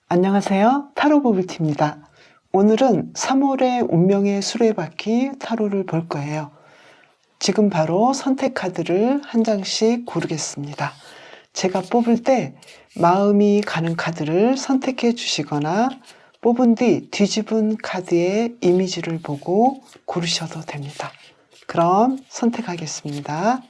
안녕하세요. 타로 버블티입니다. 오늘은 3월의 운명의 수레바퀴 타로를 볼 거예요. 지금 바로 선택 카드를 한 장씩 고르겠습니다. 제가 뽑을 때 마음이 가는 카드를 선택해 주시거나 뽑은 뒤 뒤집은 카드의 이미지를 보고 고르셔도 됩니다. 그럼 선택하겠습니다.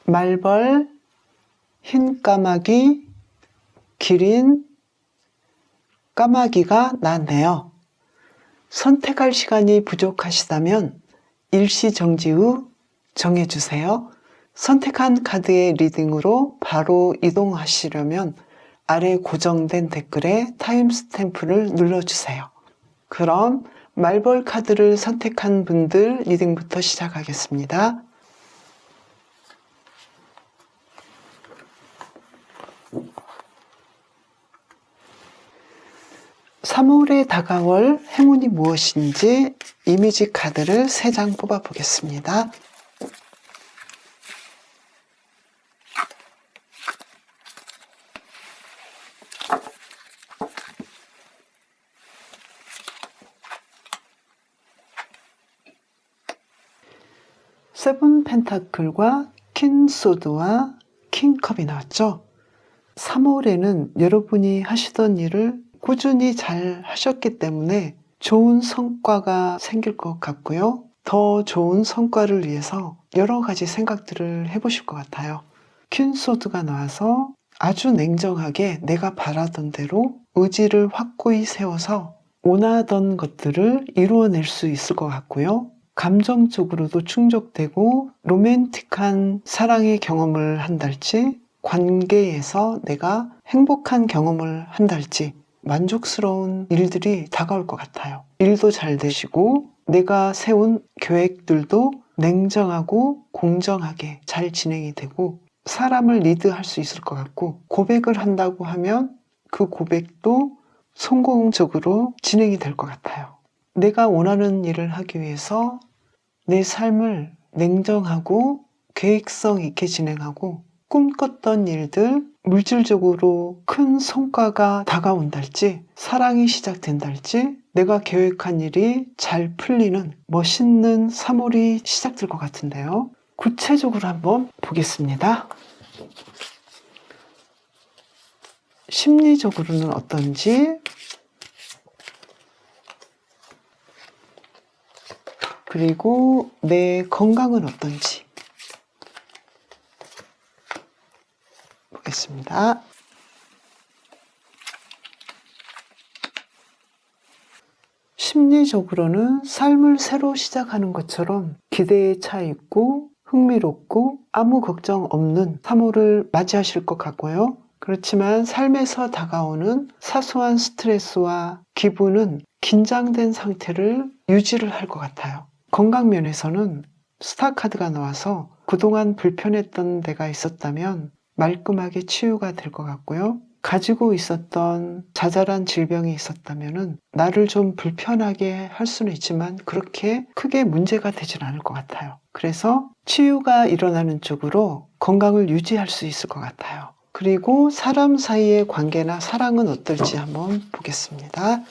말벌, 흰 까마귀, 기린, 까마귀가 나왔네요. 선택할 시간이 부족하시다면 일시정지 후 정해주세요. 선택한 카드의 리딩으로 바로 이동하시려면 아래 고정된 댓글에 타임스탬프를 눌러주세요. 그럼 말벌 카드를 선택한 분들 리딩부터 시작하겠습니다. 3월에 다가올 행운이 무엇인지 이미지 카드를 3장 뽑아 보겠습니다. 세븐 펜타클과 퀸 소드와 킹컵이 나왔죠. 3월에는 여러분이 하시던 일을 꾸준히 잘 하셨기 때문에 좋은 성과가 생길 것 같고요. 더 좋은 성과를 위해서 여러 가지 생각들을 해보실 것 같아요. 퀸소드가 나와서 아주 냉정하게 내가 바라던 대로 의지를 확고히 세워서 원하던 것들을 이루어낼 수 있을 것 같고요. 감정적으로도 충족되고 로맨틱한 사랑의 경험을 한달지 관계에서 내가 행복한 경험을 한달지 만족스러운 일들이 다가올 것 같아요. 일도 잘 되시고 내가 세운 계획들도 냉정하고 공정하게 잘 진행이 되고 사람을 리드할 수 있을 것 같고 고백을 한다고 하면 그 고백도 성공적으로 진행이 될 것 같아요. 내가 원하는 일을 하기 위해서 내 삶을 냉정하고 계획성 있게 진행하고 꿈꿨던 일들, 물질적으로 큰 성과가 다가온달지, 사랑이 시작된달지, 내가 계획한 일이 잘 풀리는 멋있는 3월이 시작될 것 같은데요. 구체적으로 한번 보겠습니다. 심리적으로는 어떤지, 그리고 내 건강은 어떤지 보겠습니다. 심리적으로는 삶을 새로 시작하는 것처럼 기대에 차 있고 흥미롭고 아무 걱정 없는 3월을 맞이하실 것 같고요. 그렇지만 삶에서 다가오는 사소한 스트레스와 기분은 긴장된 상태를 유지를 할 것 같아요. 건강 면에서는 스타 카드가 나와서 그동안 불편했던 데가 있었다면 말끔하게 치유가 될 것 같고요. 가지고 있었던 자잘한 질병이 있었다면 나를 좀 불편하게 할 수는 있지만 그렇게 크게 문제가 되진 않을 것 같아요. 그래서 치유가 일어나는 쪽으로 건강을 유지할 수 있을 것 같아요. 그리고 사람 사이의 관계나 사랑은 어떨지 한번 보겠습니다.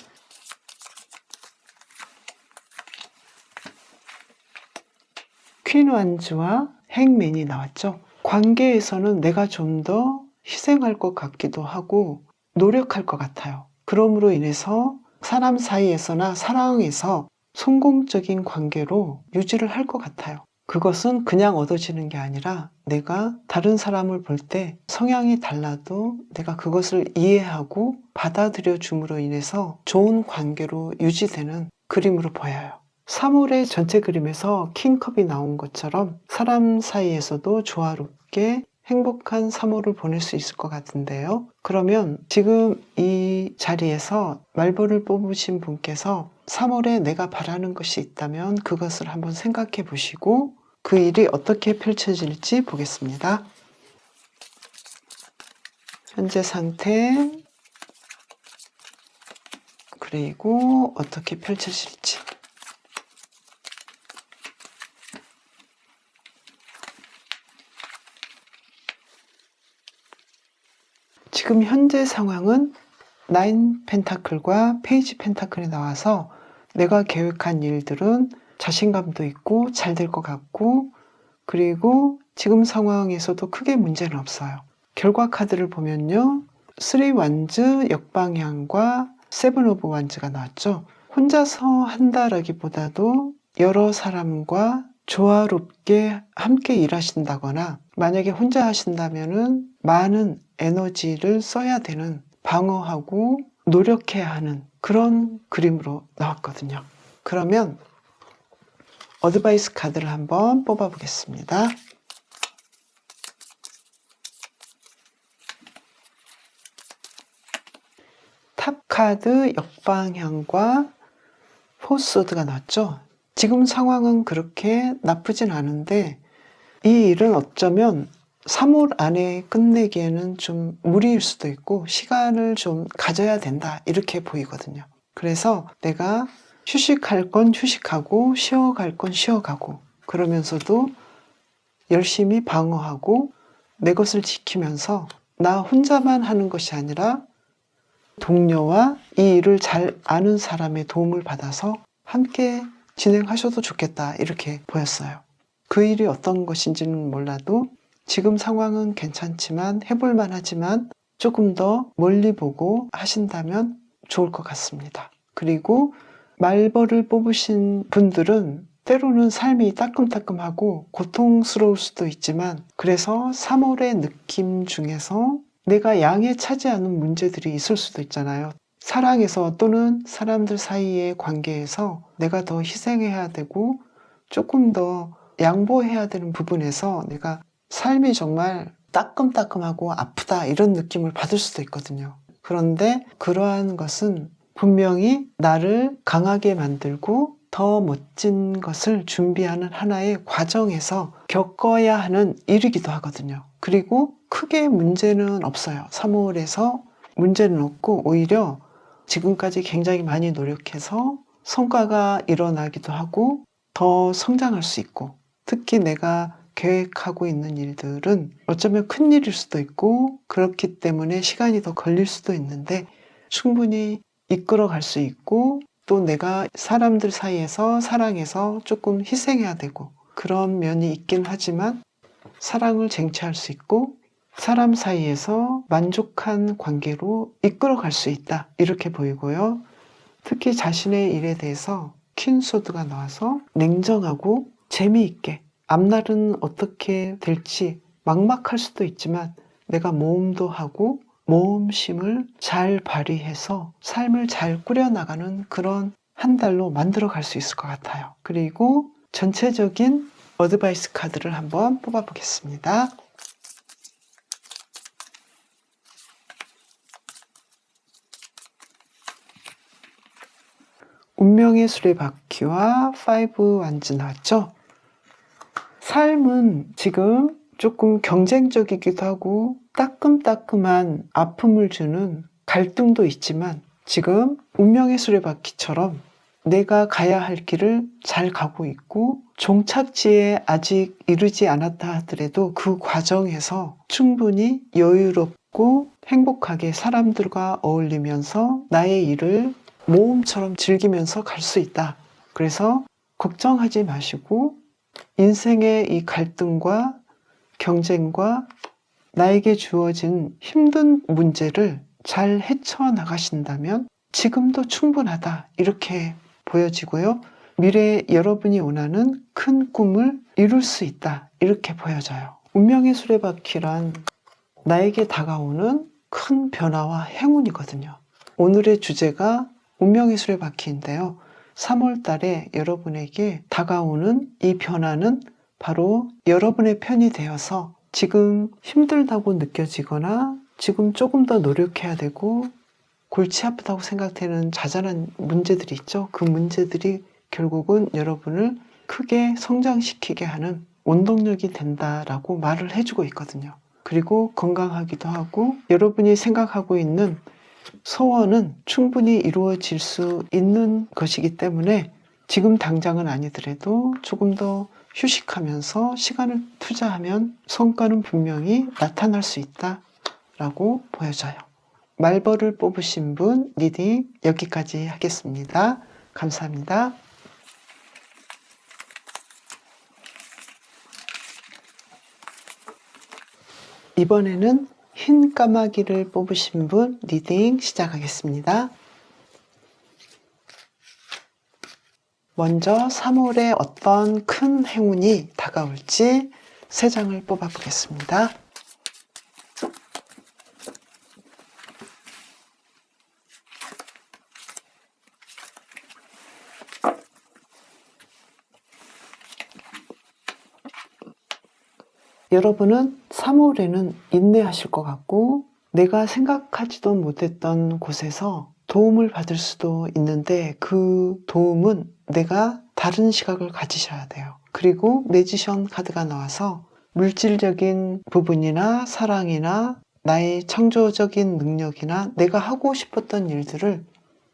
퀸 완즈와 행맨이 나왔죠. 관계에서는 내가 좀 더 희생할 것 같기도 하고 노력할 것 같아요. 그럼으로 인해서 사람 사이에서나 사랑에서 성공적인 관계로 유지를 할 것 같아요. 그것은 그냥 얻어지는 게 아니라 내가 다른 사람을 볼 때 성향이 달라도 내가 그것을 이해하고 받아들여 줌으로 인해서 좋은 관계로 유지되는 그림으로 보여요. 3월의 전체 그림에서 킹컵이 나온 것처럼 사람 사이에서도 조화롭게 행복한 3월을 보낼 수 있을 것 같은데요. 그러면 지금 이 자리에서 말벌을 뽑으신 분께서 3월에 내가 바라는 것이 있다면 그것을 한번 생각해 보시고 그 일이 어떻게 펼쳐질지 보겠습니다. 현재 상태, 그리고 어떻게 펼쳐질지. 지금 현재 상황은 9 펜타클과 페이지 펜타클이 나와서 내가 계획한 일들은 자신감도 있고 잘 될 것 같고, 그리고 지금 상황에서도 크게 문제는 없어요. 결과 카드를 보면요, 3 완즈 역방향과 7 오브 완즈가 나왔죠. 혼자서 한다라기보다도 여러 사람과 조화롭게 함께 일하신다거나, 만약에 혼자 하신다면은 많은 에너지를 써야 되는, 방어하고 노력해야 하는 그런 그림으로 나왔거든요. 그러면 어드바이스 카드를 한번 뽑아 보겠습니다. 탑 카드 역방향과 포스워드가 나왔죠. 지금 상황은 그렇게 나쁘진 않은데 이 일은 어쩌면 3월 안에 끝내기에는 좀 무리일 수도 있고 시간을 좀 가져야 된다, 이렇게 보이거든요. 그래서 내가 휴식할 건 휴식하고 쉬어갈 건 쉬어가고, 그러면서도 열심히 방어하고 내 것을 지키면서 나 혼자만 하는 것이 아니라 동료와 이 일을 잘 아는 사람의 도움을 받아서 함께 진행하셔도 좋겠다, 이렇게 보였어요. 그 일이 어떤 것인지는 몰라도 지금 상황은 괜찮지만, 해볼만 하지만 조금 더 멀리 보고 하신다면 좋을 것 같습니다. 그리고 말벌을 뽑으신 분들은 때로는 삶이 따끔따끔하고 고통스러울 수도 있지만, 그래서 3월의 느낌 중에서 내가 양에 차지 않은 문제들이 있을 수도 있잖아요. 사랑에서 또는 사람들 사이의 관계에서 내가 더 희생해야 되고 조금 더 양보해야 되는 부분에서 내가 삶이 정말 따끔따끔하고 아프다, 이런 느낌을 받을 수도 있거든요. 그런데 그러한 것은 분명히 나를 강하게 만들고 더 멋진 것을 준비하는 하나의 과정에서 겪어야 하는 일이기도 하거든요. 그리고 크게 문제는 없어요. 3월에서 문제는 없고 오히려 지금까지 굉장히 많이 노력해서 성과가 일어나기도 하고 더 성장할 수 있고, 특히 내가 계획하고 있는 일들은 어쩌면 큰 일일 수도 있고 그렇기 때문에 시간이 더 걸릴 수도 있는데 충분히 이끌어 갈 수 있고, 또 내가 사람들 사이에서 사랑해서 조금 희생해야 되고 그런 면이 있긴 하지만 사랑을 쟁취할 수 있고 사람 사이에서 만족한 관계로 이끌어 갈 수 있다, 이렇게 보이고요. 특히 자신의 일에 대해서 퀸소드가 나와서 냉정하고 재미있게, 앞날은 어떻게 될지 막막할 수도 있지만 내가 모험도 하고 모험심을 잘 발휘해서 삶을 잘 꾸려나가는 그런 한 달로 만들어 갈 수 있을 것 같아요. 그리고 전체적인 어드바이스 카드를 한번 뽑아 보겠습니다. 운명의 수레바퀴와 5 완즈 나왔죠. 삶은 지금 조금 경쟁적이기도 하고 따끔따끔한 아픔을 주는 갈등도 있지만, 지금 운명의 수레바퀴처럼 내가 가야 할 길을 잘 가고 있고 종착지에 아직 이르지 않았다 하더라도 그 과정에서 충분히 여유롭고 행복하게 사람들과 어울리면서 나의 일을 모험처럼 즐기면서 갈 수 있다. 그래서 걱정하지 마시고 인생의 이 갈등과 경쟁과 나에게 주어진 힘든 문제를 잘 헤쳐나가신다면 지금도 충분하다, 이렇게 보여지고요. 미래에 여러분이 원하는 큰 꿈을 이룰 수 있다, 이렇게 보여져요. 운명의 수레바퀴란 나에게 다가오는 큰 변화와 행운이거든요. 오늘의 주제가 운명의 수레바퀴인데요. 3월 달에 여러분에게 다가오는 이 변화는 바로 여러분의 편이 되어서 지금 힘들다고 느껴지거나 지금 조금 더 노력해야 되고 골치 아프다고 생각되는 자잘한 문제들이 있죠. 그 문제들이 결국은 여러분을 크게 성장시키게 하는 원동력이 된다라고 말을 해주고 있거든요. 그리고 건강하기도 하고 여러분이 생각하고 있는 소원은 충분히 이루어질 수 있는 것이기 때문에 지금 당장은 아니더라도 조금 더 휴식하면서 시간을 투자하면 성과는 분명히 나타날 수 있다라고 보여져요. 말벌을 뽑으신 분 리딩 여기까지 하겠습니다. 감사합니다. 이번에는 흰 까마귀를 뽑으신 분 리딩 시작하겠습니다. 먼저 3월에 어떤 큰 행운이 다가올지 3장을 뽑아보겠습니다. 여러분은 3월에는 인내하실 것 같고 내가 생각하지도 못했던 곳에서 도움을 받을 수도 있는데 그 도움은 내가 다른 시각을 가지셔야 돼요. 그리고 매지션 카드가 나와서 물질적인 부분이나 사랑이나 나의 창조적인 능력이나 내가 하고 싶었던 일들을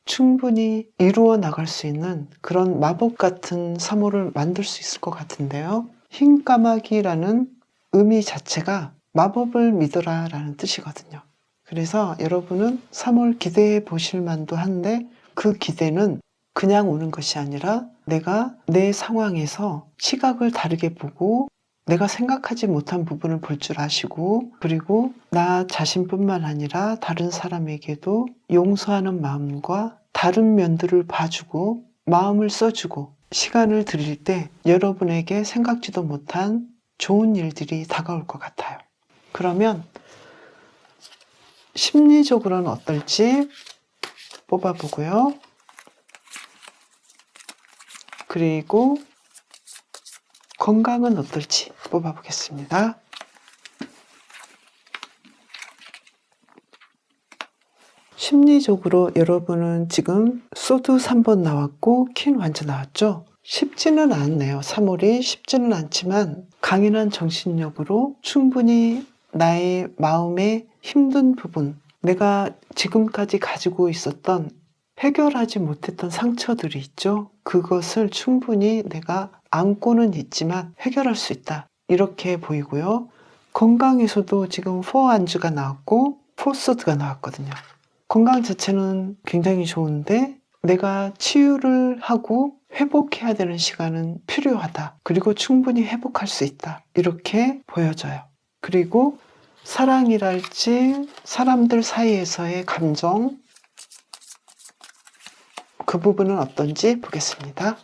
충분히 이루어 나갈 수 있는 그런 마법 같은 3월을 만들 수 있을 것 같은데요. 흰 까마귀라는 의미 자체가 마법을 믿어라 라는 뜻이거든요. 그래서 여러분은 3월 기대해 보실 만도 한데 그 기대는 그냥 오는 것이 아니라 내가 내 상황에서 시각을 다르게 보고 내가 생각하지 못한 부분을 볼 줄 아시고 그리고 나 자신뿐만 아니라 다른 사람에게도 용서하는 마음과 다른 면들을 봐주고 마음을 써주고 시간을 드릴 때 여러분에게 생각지도 못한 좋은 일들이 다가올 것 같아요. 그러면 심리적으로는 어떨지 뽑아보고요. 그리고 건강은 어떨지 뽑아보겠습니다. 심리적으로 여러분은 지금 소드 3번 나왔고 퀸 완전 나왔죠? 쉽지는 않네요. 3월이 쉽지는 않지만 강인한 정신력으로 충분히 나의 마음의 힘든 부분, 내가 지금까지 가지고 있었던 해결하지 못했던 상처들이 있죠. 그것을 충분히 내가 안고는 있지만 해결할 수 있다. 이렇게 보이고요. 건강에서도 지금 4안주가 나왔고 4소드가 나왔거든요. 건강 자체는 굉장히 좋은데 내가 치유를 하고 회복해야 되는 시간은 필요하다. 그리고 충분히 회복할 수 있다. 이렇게 보여져요. 그리고 사랑이랄지 사람들 사이에서의 감정 그 부분은 어떤지 보겠습니다.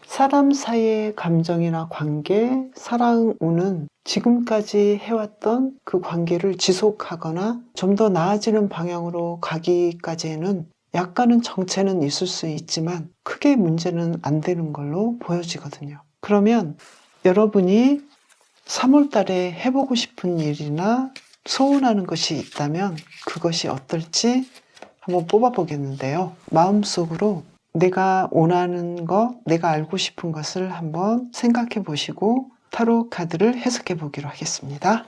사람 사이의 감정이나 관계, 사랑우는 지금까지 해왔던 그 관계를 지속하거나 좀 더 나아지는 방향으로 가기까지는 약간은 정체는 있을 수 있지만 크게 문제는 안 되는 걸로 보여지거든요. 그러면 여러분이 3월 달에 해보고 싶은 일이나 소원하는 것이 있다면 그것이 어떨지 한번 뽑아보겠는데요. 마음속으로 내가 원하는 것, 내가 알고 싶은 것을 한번 생각해 보시고 타로 카드를 해석해 보기로 하겠습니다.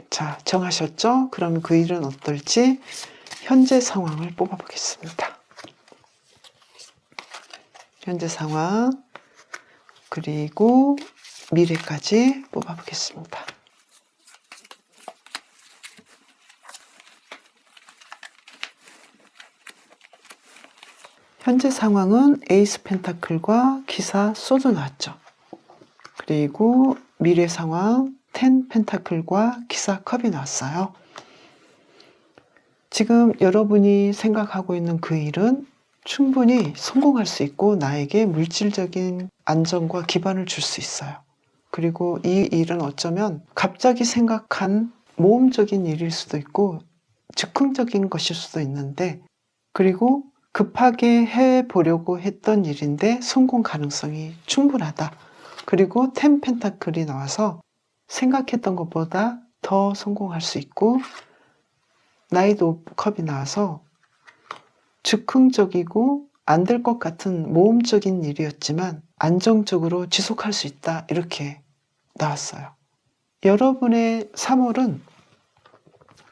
자, 정하셨죠? 그럼 그 일은 어떨지 현재 상황을 뽑아보겠습니다. 현재 상황, 그리고 미래까지 뽑아보겠습니다. 현재 상황은 에이스 펜타클과 기사 소드 나왔죠. 그리고 미래 상황 10 펜타클과 기사 컵이 나왔어요. 지금 여러분이 생각하고 있는 그 일은 충분히 성공할 수 있고 나에게 물질적인 안정과 기반을 줄 수 있어요. 그리고 이 일은 어쩌면 갑자기 생각한 모험적인 일일 수도 있고 즉흥적인 것일 수도 있는데, 그리고 급하게 해보려고 했던 일인데 성공 가능성이 충분하다. 그리고 10 펜타클이 나와서 생각했던 것보다 더 성공할 수 있고, 나이트 오브 컵이 나와서 즉흥적이고 안 될 것 같은 모험적인 일이었지만 안정적으로 지속할 수 있다. 이렇게 나왔어요. 여러분의 3월은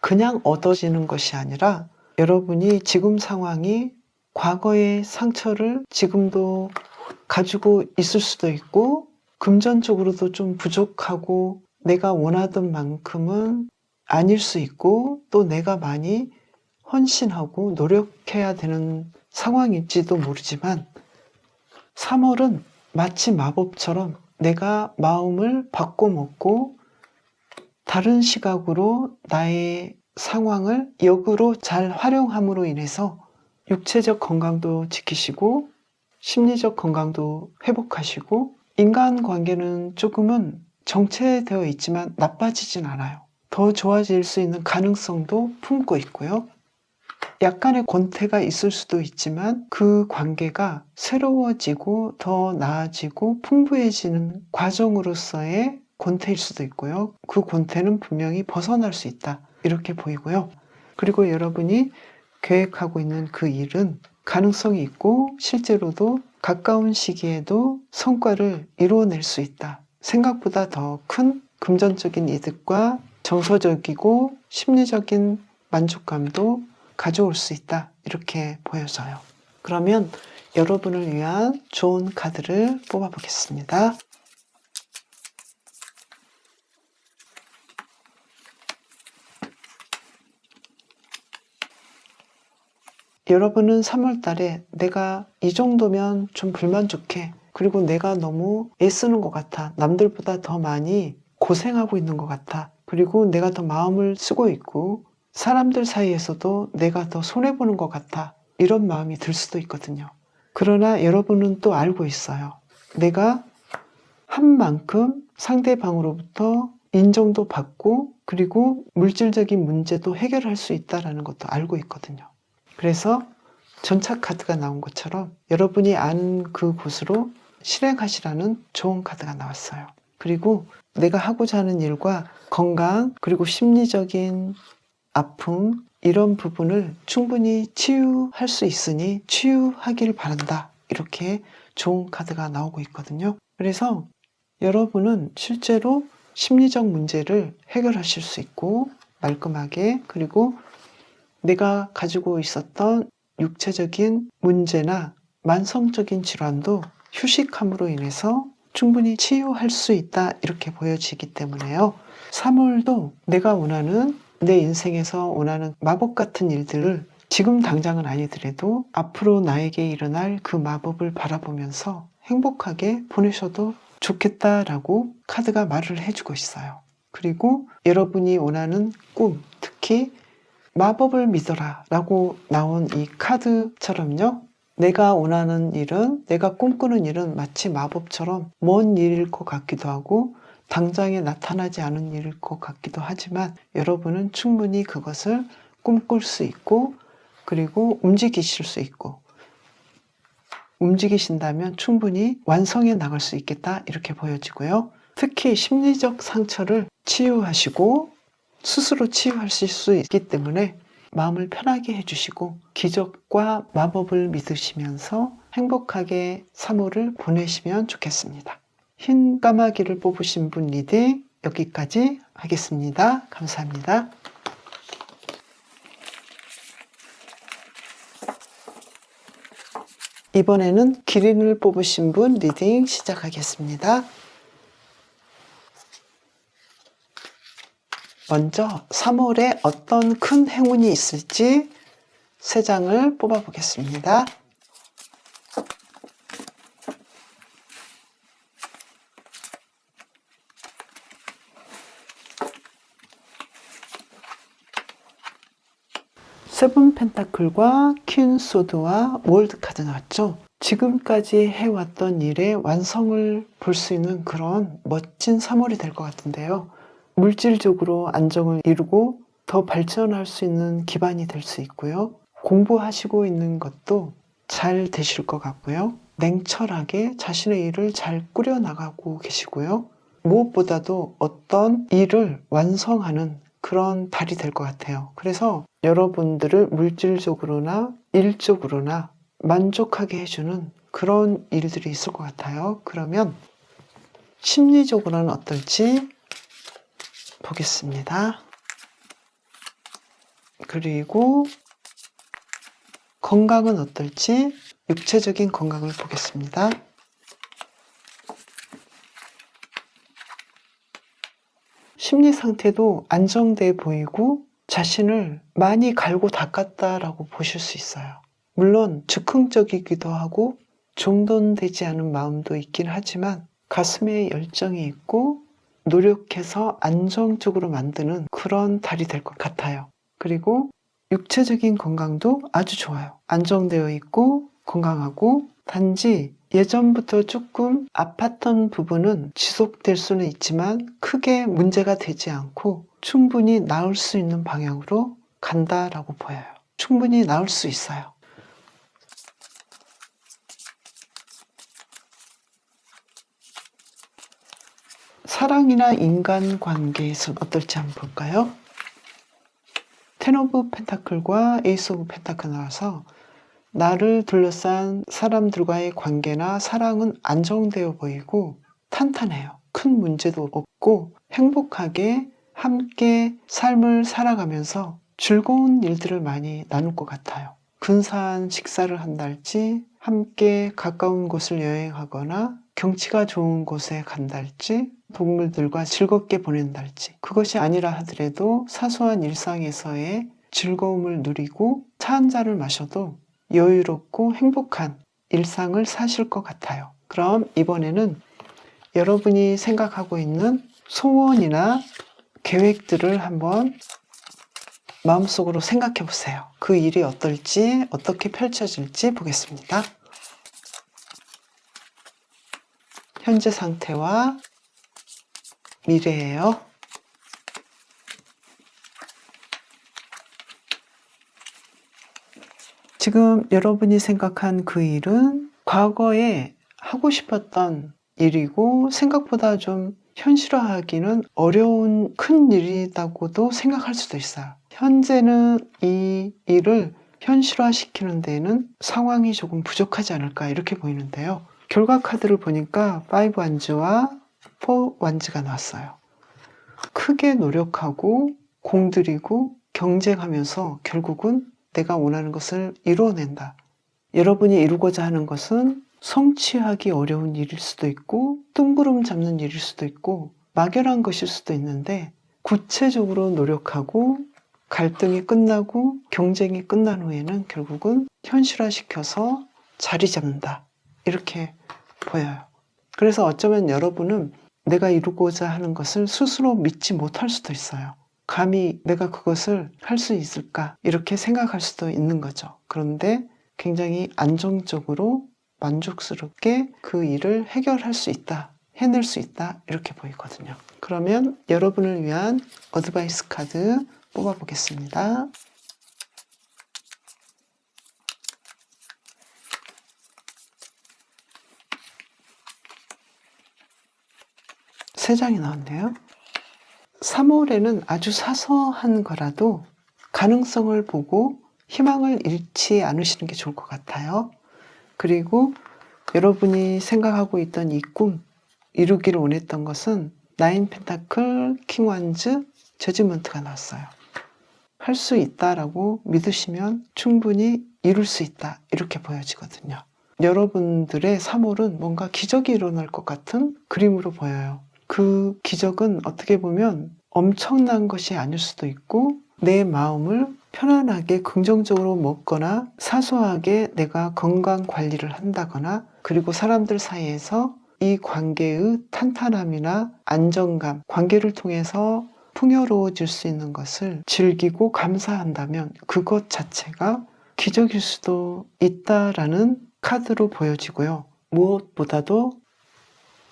그냥 얻어지는 것이 아니라 여러분이 지금 상황이 과거의 상처를 지금도 가지고 있을 수도 있고, 금전적으로도 좀 부족하고 내가 원하던 만큼은 아닐 수 있고, 또 내가 많이 헌신하고 노력해야 되는 상황일지도 모르지만, 3월은 마치 마법처럼 내가 마음을 바꿔먹고 다른 시각으로 나의 상황을 역으로 잘 활용함으로 인해서 육체적 건강도 지키시고 심리적 건강도 회복하시고, 인간관계는 조금은 정체되어 있지만 나빠지진 않아요. 더 좋아질 수 있는 가능성도 품고 있고요. 약간의 권태가 있을 수도 있지만 그 관계가 새로워지고 더 나아지고 풍부해지는 과정으로서의 권태일 수도 있고요. 그 권태는 분명히 벗어날 수 있다. 이렇게 보이고요. 그리고 여러분이 계획하고 있는 그 일은 가능성이 있고 실제로도 가까운 시기에도 성과를 이루어낼 수 있다. 생각보다 더 큰 금전적인 이득과 정서적이고 심리적인 만족감도 가져올 수 있다. 이렇게 보여져요. 그러면 여러분을 위한 좋은 카드를 뽑아보겠습니다. 여러분은 3월 달에 내가 이 정도면 좀 불만족해. 그리고 내가 너무 애쓰는 것 같아. 남들보다 더 많이 고생하고 있는 것 같아. 그리고 내가 더 마음을 쓰고 있고 사람들 사이에서도 내가 더 손해보는 것 같아. 이런 마음이 들 수도 있거든요. 그러나 여러분은 또 알고 있어요. 내가 한 만큼 상대방으로부터 인정도 받고 그리고 물질적인 문제도 해결할 수 있다는 것도 알고 있거든요. 그래서 전차 카드가 나온 것처럼 여러분이 아는 그곳으로 실행하시라는 좋은 카드가 나왔어요. 그리고 내가 하고자 하는 일과 건강 그리고 심리적인 아픔 이런 부분을 충분히 치유할 수 있으니 치유하길 바란다. 이렇게 좋은 카드가 나오고 있거든요. 그래서 여러분은 실제로 심리적 문제를 해결하실 수 있고 말끔하게, 그리고 내가 가지고 있었던 육체적인 문제나 만성적인 질환도 휴식함으로 인해서 충분히 치유할 수 있다. 이렇게 보여지기 때문에요. 3월도 내가 원하는 내 인생에서 원하는 마법 같은 일들을 지금 당장은 아니더라도 앞으로 나에게 일어날 그 마법을 바라보면서 행복하게 보내셔도 좋겠다라고 카드가 말을 해주고 있어요. 그리고 여러분이 원하는 꿈, 특히 마법을 믿어라 라고 나온 이 카드처럼요. 내가 원하는 일은, 내가 꿈꾸는 일은 마치 마법처럼 먼 일일 것 같기도 하고 당장에 나타나지 않은 일일 것 같기도 하지만 여러분은 충분히 그것을 꿈꿀 수 있고 그리고 움직이실 수 있고 움직이신다면 충분히 완성해 나갈 수 있겠다. 이렇게 보여지고요. 특히 심리적 상처를 치유하시고 스스로 치유하실 수 있기 때문에 마음을 편하게 해주시고 기적과 마법을 믿으시면서 행복하게 3월을 보내시면 좋겠습니다. 흰 까마귀를 뽑으신 분 리딩 여기까지 하겠습니다. 감사합니다. 이번에는 기린을 뽑으신 분 리딩 시작하겠습니다. 먼저 3월에 어떤 큰 행운이 있을지 3장을 뽑아보겠습니다. 세븐 펜타클과 퀸 소드와 월드 카드 나왔죠. 지금까지 해왔던 일의 완성을 볼 수 있는 그런 멋진 3월이 될 것 같은데요. 물질적으로 안정을 이루고 더 발전할 수 있는 기반이 될 수 있고요. 공부하시고 있는 것도 잘 되실 것 같고요. 냉철하게 자신의 일을 잘 꾸려나가고 계시고요. 무엇보다도 어떤 일을 완성하는 그런 달이 될 것 같아요. 그래서 여러분들을 물질적으로나 일적으로나 만족하게 해주는 그런 일들이 있을 것 같아요. 그러면 심리적으로는 어떨지 보겠습니다. 그리고 건강은 어떨지 육체적인 건강을 보겠습니다. 심리 상태도 안정돼 보이고 자신을 많이 갈고 닦았다라고 보실 수 있어요. 물론 즉흥적이기도 하고 정돈되지 않은 마음도 있긴 하지만 가슴에 열정이 있고 노력해서 안정적으로 만드는 그런 달이 될 것 같아요. 그리고 육체적인 건강도 아주 좋아요. 안정되어 있고 건강하고 단지 예전부터 조금 아팠던 부분은 지속될 수는 있지만 크게 문제가 되지 않고 충분히 나을 수 있는 방향으로 간다라고 보여요. 충분히 나을 수 있어요. 사랑이나 인간관계에서 어떨지 한번 볼까요? 텐 오브 펜타클과 에이스 오브 펜타클 나와서 나를 둘러싼 사람들과의 관계나 사랑은 안정되어 보이고 탄탄해요. 큰 문제도 없고 행복하게 함께 삶을 살아가면서 즐거운 일들을 많이 나눌 것 같아요. 근사한 식사를 한달지, 함께 가까운 곳을 여행하거나 경치가 좋은 곳에 간달지, 동물들과 즐겁게 보낸달지, 그것이 아니라 하더라도 사소한 일상에서의 즐거움을 누리고 차 한 잔을 마셔도 여유롭고 행복한 일상을 사실 것 같아요. 그럼 이번에는 여러분이 생각하고 있는 소원이나 계획들을 한번 마음속으로 생각해 보세요. 그 일이 어떨지, 어떻게 펼쳐질지 보겠습니다. 현재 상태와 미래예요. 지금 여러분이 생각한 그 일은 과거에 하고 싶었던 일이고 생각보다 좀 현실화하기는 어려운 큰 일이라고도 생각할 수도 있어요. 현재는 이 일을 현실화시키는 데에는 상황이 조금 부족하지 않을까 이렇게 보이는데요. 결과 카드를 보니까 5 완즈와 4 완즈가 나왔어요. 크게 노력하고 공들이고 경쟁하면서 결국은 내가 원하는 것을 이루어낸다. 여러분이 이루고자 하는 것은 성취하기 어려운 일일 수도 있고 뜬구름 잡는 일일 수도 있고 막연한 것일 수도 있는데 구체적으로 노력하고 갈등이 끝나고 경쟁이 끝난 후에는 결국은 현실화시켜서 자리 잡는다. 이렇게 보여요. 그래서 어쩌면 여러분은 내가 이루고자 하는 것을 스스로 믿지 못할 수도 있어요. 감히 내가 그것을 할 수 있을까? 이렇게 생각할 수도 있는 거죠. 그런데 굉장히 안정적으로 만족스럽게 그 일을 해결할 수 있다, 해낼 수 있다, 이렇게 보이거든요. 그러면 여러분을 위한 어드바이스 카드 뽑아보겠습니다. 세 장이 나왔네요. 3월에는 아주 사소한 거라도 가능성을 보고 희망을 잃지 않으시는 게 좋을 것 같아요. 그리고 여러분이 생각하고 있던 이 꿈, 이루기를 원했던 것은 9 펜타클, 킹 완즈, 저지먼트가 나왔어요. 할 수 있다라고 믿으시면 충분히 이룰 수 있다, 이렇게 보여지거든요. 여러분들의 3월은 뭔가 기적이 일어날 것 같은 그림으로 보여요. 그 기적은 어떻게 보면 엄청난 것이 아닐 수도 있고 내 마음을 편안하게 긍정적으로 먹거나 사소하게 내가 건강 관리를 한다거나 그리고 사람들 사이에서 이 관계의 탄탄함이나 안정감, 관계를 통해서 풍요로워질 수 있는 것을 즐기고 감사한다면 그것 자체가 기적일 수도 있다라는 카드로 보여지고요. 무엇보다도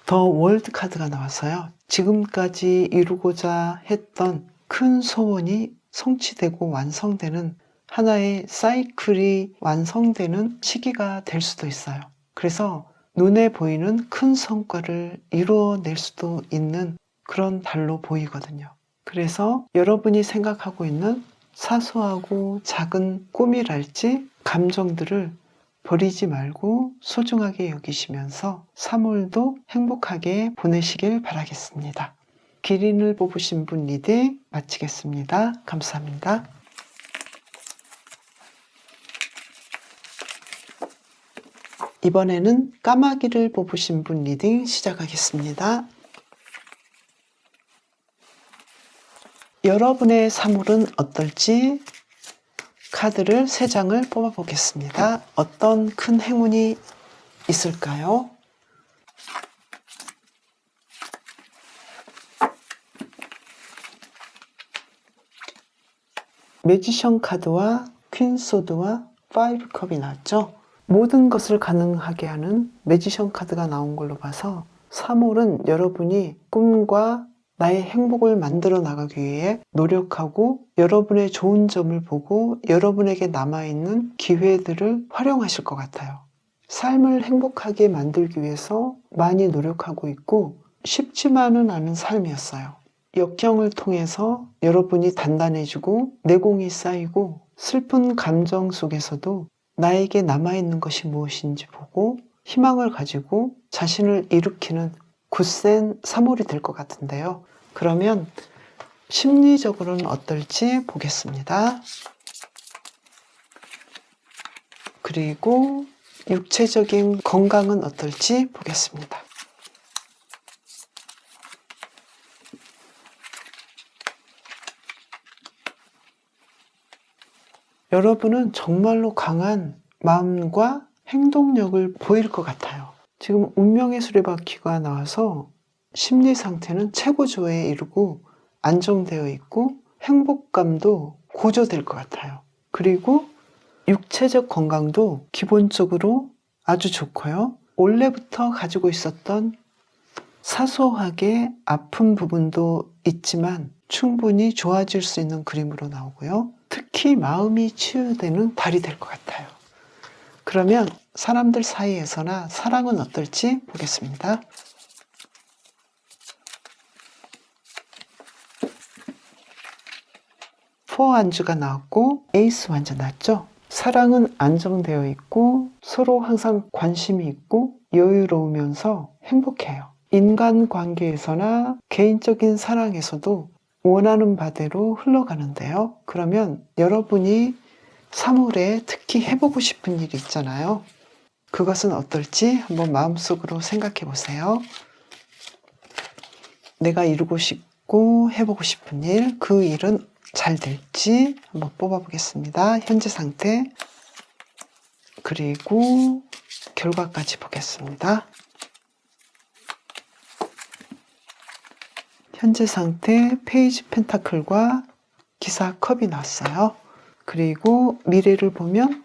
더 월드 카드가 나왔어요. 지금까지 이루고자 했던 큰 소원이 성취되고 완성되는 하나의 사이클이 완성되는 시기가 될 수도 있어요. 그래서 눈에 보이는 큰 성과를 이루어낼 수도 있는 그런 달로 보이거든요. 그래서 여러분이 생각하고 있는 사소하고 작은 꿈이랄지 감정들을 버리지 말고 소중하게 여기시면서 3월도 행복하게 보내시길 바라겠습니다. 기린을 뽑으신 분 리딩 마치겠습니다. 감사합니다. 이번에는 까마귀를 뽑으신 분 리딩 시작하겠습니다. 여러분의 3월은 어떨지 카드를 3장을 뽑아보겠습니다. 어떤 큰 행운이 있을까요? 매지션 카드와 퀸 소드와 5컵이 나왔죠. 모든 것을 가능하게 하는 매지션 카드가 나온 걸로 봐서 3월은 여러분이 꿈과 나의 행복을 만들어 나가기 위해 노력하고 여러분의 좋은 점을 보고 여러분에게 남아있는 기회들을 활용하실 것 같아요. 삶을 행복하게 만들기 위해서 많이 노력하고 있고 쉽지만은 않은 삶이었어요. 역경을 통해서 여러분이 단단해지고 내공이 쌓이고 슬픈 감정 속에서도 나에게 남아있는 것이 무엇인지 보고 희망을 가지고 자신을 일으키는 굳센 3월이 될 것 같은데요. 그러면 심리적으로는 어떨지 보겠습니다. 그리고 육체적인 건강은 어떨지 보겠습니다. 여러분은 정말로 강한 마음과 행동력을 보일 것 같아요. 지금 운명의 수레바퀴가 나와서 심리 상태는 최고조에 이르고 안정되어 있고 행복감도 고조될 것 같아요. 그리고 육체적 건강도 기본적으로 아주 좋고요. 원래부터 가지고 있었던 사소하게 아픈 부분도 있지만 충분히 좋아질 수 있는 그림으로 나오고요. 특히 마음이 치유되는 달이 될 것 같아요. 그러면 사람들 사이에서나 사랑은 어떨지 보겠습니다. 포 안주가 나왔고 에이스 완전 나왔죠. 사랑은 안정되어 있고 서로 항상 관심이 있고 여유로우면서 행복해요. 인간관계에서나 개인적인 사랑에서도 원하는 바대로 흘러가는데요. 그러면 여러분이 3월에 특히 해보고 싶은 일이 있잖아요. 그것은 어떨지 한번 마음속으로 생각해 보세요. 내가 이루고 싶고 해보고 싶은 일, 그 일은 잘 될지 한번 뽑아보겠습니다. 현재 상태, 그리고 결과까지 보겠습니다. 현재 상태, 페이지 펜타클과 기사 컵이 나왔어요. 그리고 미래를 보면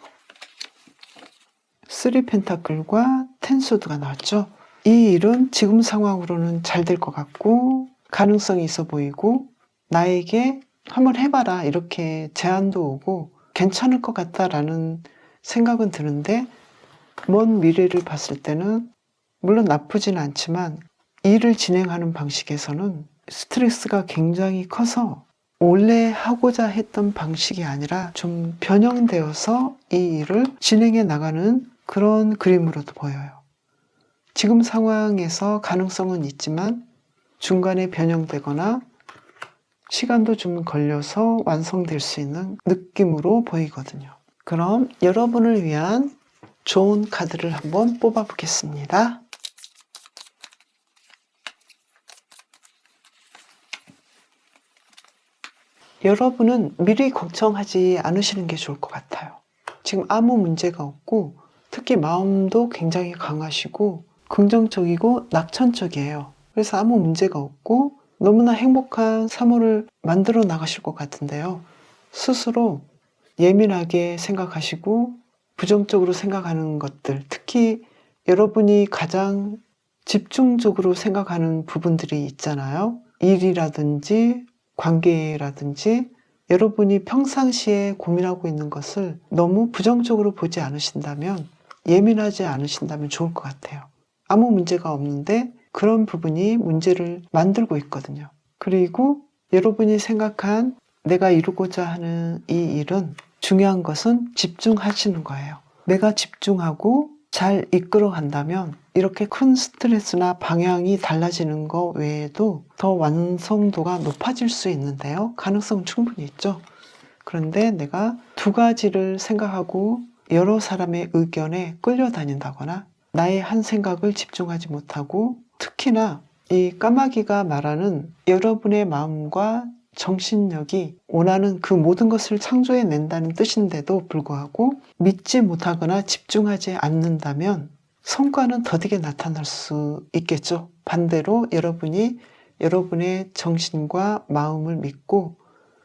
3 펜타클과 10 소드가 나왔죠. 이 일은 지금 상황으로는 잘 될 것 같고 가능성이 있어 보이고 나에게 한번 해봐라 이렇게 제안도 오고 괜찮을 것 같다라는 생각은 드는데 먼 미래를 봤을 때는 물론 나쁘진 않지만 일을 진행하는 방식에서는 스트레스가 굉장히 커서 원래 하고자 했던 방식이 아니라 좀 변형되어서 이 일을 진행해 나가는 그런 그림으로도 보여요. 지금 상황에서 가능성은 있지만 중간에 변형되거나 시간도 좀 걸려서 완성될 수 있는 느낌으로 보이거든요. 그럼 여러분을 위한 좋은 카드를 한번 뽑아 보겠습니다. 여러분은 미리 걱정하지 않으시는 게 좋을 것 같아요. 지금 아무 문제가 없고 특히 마음도 굉장히 강하시고 긍정적이고 낙천적이에요. 그래서 아무 문제가 없고 너무나 행복한 3월을 만들어 나가실 것 같은데요. 스스로 예민하게 생각하시고 부정적으로 생각하는 것들, 특히 여러분이 가장 집중적으로 생각하는 부분들이 있잖아요. 일이라든지 관계라든지 여러분이 평상시에 고민하고 있는 것을 너무 부정적으로 보지 않으신다면, 예민하지 않으신다면 좋을 것 같아요. 아무 문제가 없는데 그런 부분이 문제를 만들고 있거든요. 그리고 여러분이 생각한 내가 이루고자 하는 이 일은, 중요한 것은 집중하시는 거예요. 내가 집중하고 잘 이끌어 간다면 이렇게 큰 스트레스나 방향이 달라지는 것 외에도 더 완성도가 높아질 수 있는데요. 가능성 충분히 있죠. 그런데 내가 두 가지를 생각하고 여러 사람의 의견에 끌려다닌다거나 나의 한 생각을 집중하지 못하고, 특히나 이 까마귀가 말하는 여러분의 마음과 정신력이 원하는 그 모든 것을 창조해낸다는 뜻인데도 불구하고 믿지 못하거나 집중하지 않는다면 성과는 더디게 나타날 수 있겠죠. 반대로 여러분이 여러분의 정신과 마음을 믿고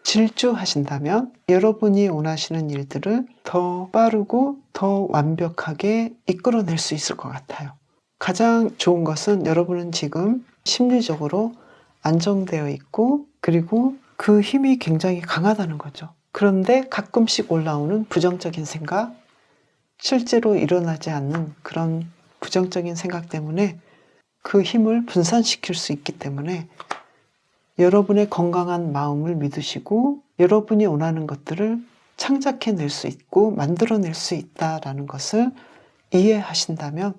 질주하신다면 여러분이 원하시는 일들을 더 빠르고 더 완벽하게 이끌어낼 수 있을 것 같아요. 가장 좋은 것은 여러분은 지금 심리적으로 안정되어 있고, 그리고 그 힘이 굉장히 강하다는 거죠. 그런데 가끔씩 올라오는 부정적인 생각, 실제로 일어나지 않는 그런 부정적인 생각 때문에 그 힘을 분산시킬 수 있기 때문에 여러분의 건강한 마음을 믿으시고 여러분이 원하는 것들을 창작해낼 수 있고 만들어낼 수 있다는 것을 이해하신다면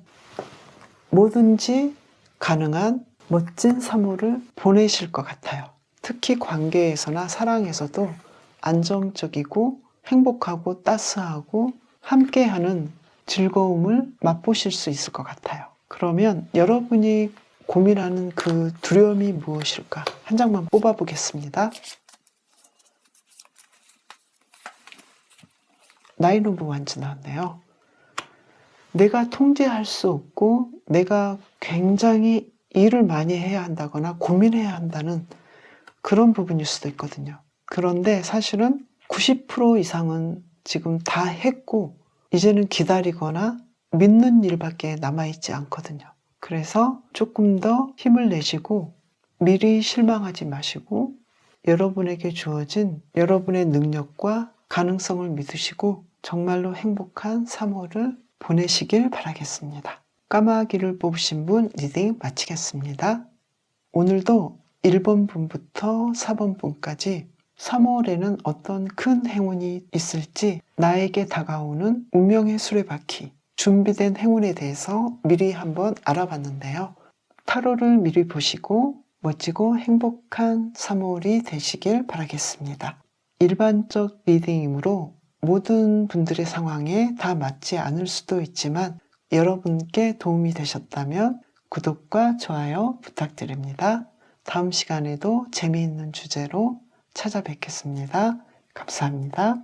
뭐든지 가능한 멋진 3월을 보내실 것 같아요. 특히 관계에서나 사랑에서도 안정적이고 행복하고 따스하고 함께하는 즐거움을 맛보실 수 있을 것 같아요. 그러면 여러분이 고민하는 그 두려움이 무엇일까? 한 장만 뽑아보겠습니다. 나인 오브 완즈 나왔네요. 내가 통제할 수 없고 내가 굉장히 일을 많이 해야 한다거나 고민해야 한다는 그런 부분일 수도 있거든요. 그런데 사실은 90% 이상은 지금 다 했고 이제는 기다리거나 믿는 일밖에 남아있지 않거든요. 그래서 조금 더 힘을 내시고 미리 실망하지 마시고 여러분에게 주어진 여러분의 능력과 가능성을 믿으시고 정말로 행복한 3월을 보내시길 바라겠습니다. 까마귀를 뽑으신 분 리딩 마치겠습니다. 오늘도 1번 분부터 4번 분까지 3월에는 어떤 큰 행운이 있을지 나에게 다가오는 운명의 수레바퀴, 준비된 행운에 대해서 미리 한번 알아봤는데요. 타로를 미리 보시고 멋지고 행복한 3월이 되시길 바라겠습니다. 일반적 리딩이므로 모든 분들의 상황에 다 맞지 않을 수도 있지만 여러분께 도움이 되셨다면 구독과 좋아요 부탁드립니다. 다음 시간에도 재미있는 주제로 찾아뵙겠습니다. 감사합니다.